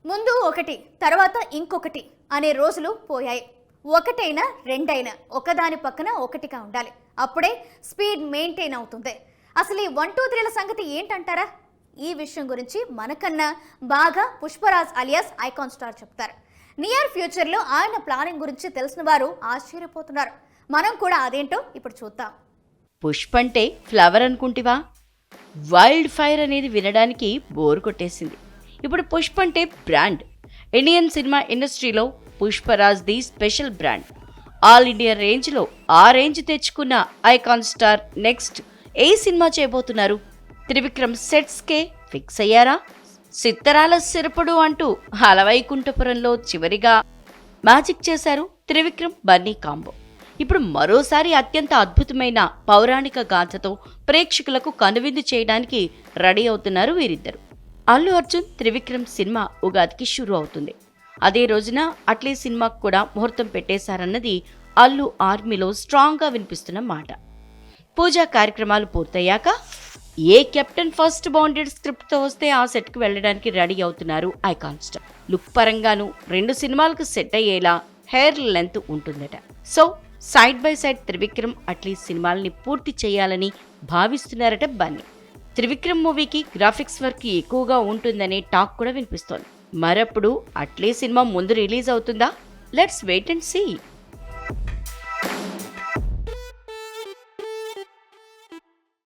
ముందు ఒకటి తర్వాత ఇంకొకటి అనే రోజులు పోయాయి. ఒకటైనా రెండైనా ఒకదాని పక్కన ఒకటిగా ఉండాలి. అప్పుడే స్పీడ్ మెయింటైన్ అవుతుంది. అసలు ఈ 1, 2, 3ల సంగతి ఏంటంటారా? ఈ విషయం గురించి మనకన్నా బాగా పుష్పరాజ్ అలియాస్ ఐకాన్ స్టార్ చెప్తారు. నియర్ ఫ్యూచర్లో ఆయన ప్లానింగ్ గురించి తెలిసిన వారు ఆశ్చర్యపోతున్నారు. మనం కూడా అదేంటో ఇప్పుడు చూద్దాం. పుష్ప అంటే ఫ్లవర్ అనుకుంటివా? వైల్డ్ ఫైర్ అనేది వినడానికి బోర్ కొట్టేసింది. ఇప్పుడు పుష్ప అంటే బ్రాండ్. ఇండియన్ సినిమా ఇండస్ట్రీలో Pushparaj the special brand. All India రేంజ్లో ఆ రేంజ్ తెచ్చుకున్న ఐకాన్ స్టార్ నెక్స్ట్ ఏ సినిమా చేయబోతున్నారు? త్రివిక్రమ్ సెట్స్కే ఫిక్స్ అయ్యారా? సిత్తరాల సిరపుడు అంటూ హలవైకుంఠపురంలో చివరిగా మ్యాజిక్ చేశారు త్రివిక్రమ్ బన్నీ కాంబో. ఇప్పుడు మరోసారి అత్యంత అద్భుతమైన పౌరాణిక గాథతో ప్రేక్షకులకు కనువిందు చేయడానికి రెడీ అవుతున్నారు వీరిద్దరు. అల్లు అర్జున్ త్రివిక్రమ్ సినిమా ఉగాదికి షురూ అవుతుంది. అదే రోజున అట్లీ సినిమాకు కూడా ముహూర్తం పెట్టేశారన్నది అల్లు ఆర్మీలో స్ట్రాంగ్గా వినిపిస్తున్న మాట. పూజా కార్యక్రమాలు పూర్తయ్యాక ఏ కెప్టెన్ ఫస్ట్ బౌండెడ్ స్క్రిప్ట్తో వస్తే ఆ సెట్కి వెళ్ళడానికి రెడీ అవుతున్నారు ఐకాన్ స్టార్. లుక్ పరంగాను 2 సినిమాలకు సెట్ అయ్యేలా హెయిర్ లెంత్ ఉంటుందట. So side by side Trivikram Atlee సినిమాలని పూర్తి చేయాలని భావిస్తున్నారట బన్నీ. త్రివిక్రమ్ మూవీకి గ్రాఫిక్స్ వర్క్ ఎక్కువగా ఉంటుందనే టాక్ కూడా వినిపిస్తోంది. మరప్పుడు అట్లీ సినిమా ముందు రిలీజ్ అవుతుందా? Let's wait and see.